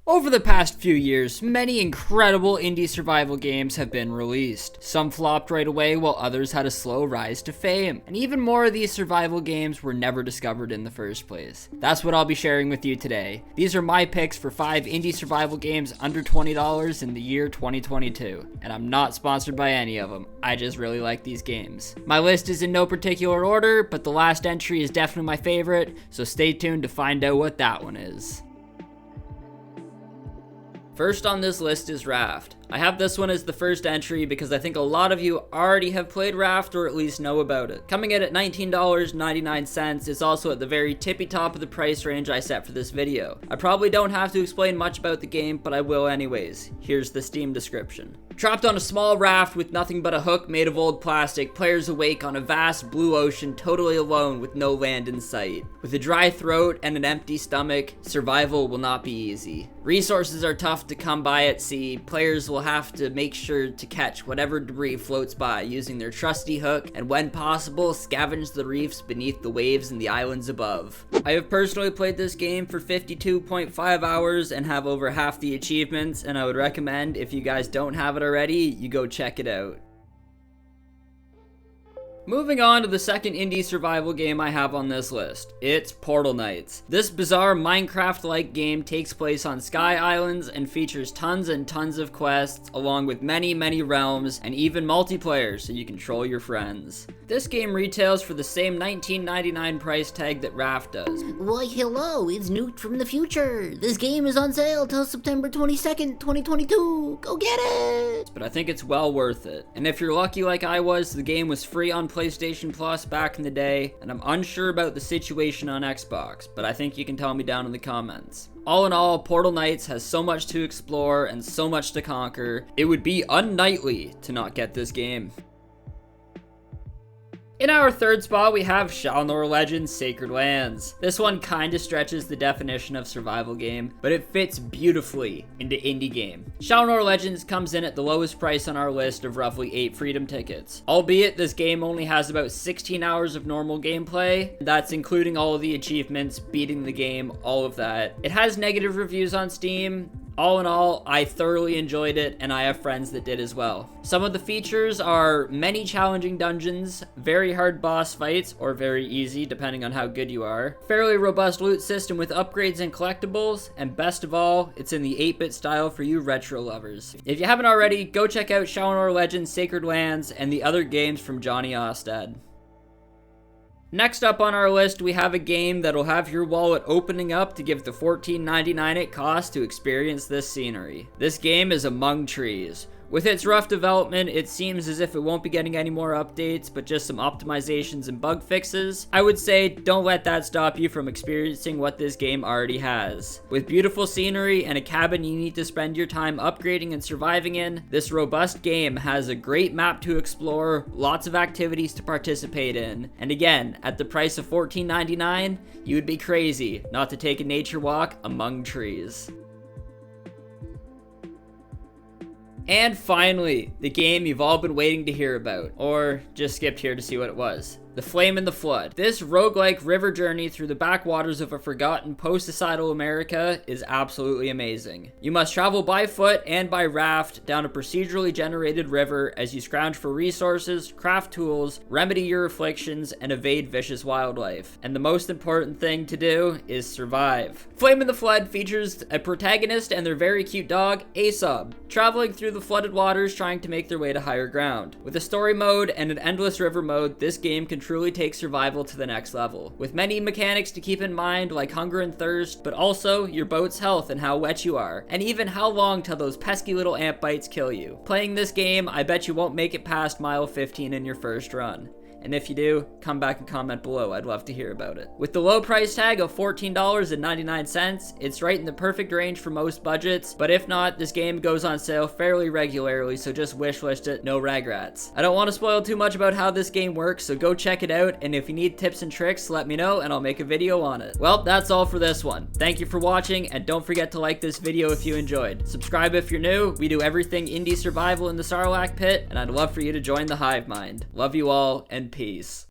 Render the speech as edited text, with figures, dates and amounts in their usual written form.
Over the past few years, many incredible indie survival games have been released. Some flopped right away while others had a slow rise to fame. And even more of these survival games were never discovered in the first place. That's what I'll be sharing with you today. These are my picks for 5 indie survival games under $20 in the year 2022. And I'm not sponsored by any of them. I just really like these games. My list is in no particular order, but the last entry is definitely my favorite, so stay tuned to find out what that one is. First on this list is Raft. I have this one as the first entry because I think a lot of you already have played Raft or at least know about it. Coming in at $19.99, it's also at the very tippy top of the price range I set for this video. I probably don't have to explain much about the game, but I will anyways. Here's the Steam description. Trapped on a small raft with nothing but a hook made of old plastic, players awake on a vast blue ocean totally alone with no land in sight. With a dry throat and an empty stomach, survival will not be easy. Resources are tough to come by at sea. Players will have to make sure to catch whatever debris floats by using their trusty hook, and when possible, scavenge the reefs beneath the waves and the islands above. I have personally played this game for 52.5 hours and have over half the achievements, and I would recommend, if you guys don't have it already, you go check it out. Moving on to the second indie survival game I have on this list. It's Portal Knights. This bizarre Minecraft-like game takes place on Sky Islands and features tons and tons of quests, along with many realms, and even multiplayer so you can troll your friends. This game retails for the same $19.99 price tag that Raft does. Why hello, it's Newt from the future. This game is on sale till September 22nd, 2022. Go get it! But I think it's well worth it. And if you're lucky like I was, the game was free on PlayStation Plus back in the day, and I'm unsure about the situation on Xbox, but I think you can tell me down in the comments. All in all, Portal Knights has so much to explore and so much to conquer, it would be unknightly to not get this game. In our third spot, we have Shalnor Legends Sacred Lands. This one kinda stretches the definition of survival game, but it fits beautifully into indie game. Shalnor Legends comes in at the lowest price on our list of roughly 8 freedom tickets. Albeit, this game only has about 16 hours of normal gameplay. That's including all of the achievements, beating the game, all of that. It has negative reviews on Steam. All in all, I thoroughly enjoyed it, and I have friends that did as well. Some of the features are many challenging dungeons, very hard boss fights, or very easy depending on how good you are, fairly robust loot system with upgrades and collectibles, and best of all, it's in the 8-bit style for you retro lovers. If you haven't already, go check out Shalnor Legends Sacred Lands and the other games from Johnny Ostad. Next up on our list, we have a game that'll have your wallet opening up to give the $14.99 it costs to experience this scenery. This game is Among Trees. With its rough development, it seems as if it won't be getting any more updates, but just some optimizations and bug fixes. I would say don't let that stop you from experiencing what this game already has. With beautiful scenery and a cabin you need to spend your time upgrading and surviving in, this robust game has a great map to explore, lots of activities to participate in, and again, at the price of $14.99, you would be crazy not to take a nature walk among trees. And finally, the game you've all been waiting to hear about, or just skipped here to see what it was. The Flame in the Flood. This roguelike river journey through the backwaters of a forgotten post-societal America is absolutely amazing. You must travel by foot and by raft down a procedurally generated river as you scrounge for resources, craft tools, remedy your afflictions, and evade vicious wildlife. And the most important thing to do is survive. Flame in the Flood features a protagonist and their very cute dog, Aesop, traveling through the flooded waters trying to make their way to higher ground. With a story mode and an endless river mode, this game can truly take survival to the next level, with many mechanics to keep in mind like hunger and thirst, but also your boat's health and how wet you are, and even how long till those pesky little ant bites kill you. Playing this game, I bet you won't make it past mile 15 in your first run. And if you do, come back and comment below, I'd love to hear about it. With the low price tag of $14.99, it's right in the perfect range for most budgets, but if not, this game goes on sale fairly regularly, so just wishlist it, no regrets. I don't want to spoil too much about how this game works, so go check it out, and if you need tips and tricks, let me know and I'll make a video on it. Well, that's all for this one. Thank you for watching, and don't forget to like this video if you enjoyed. Subscribe if you're new. We do everything indie survival in the Sarlacc pit, and I'd love for you to join the hive mind. Love you all, and peace.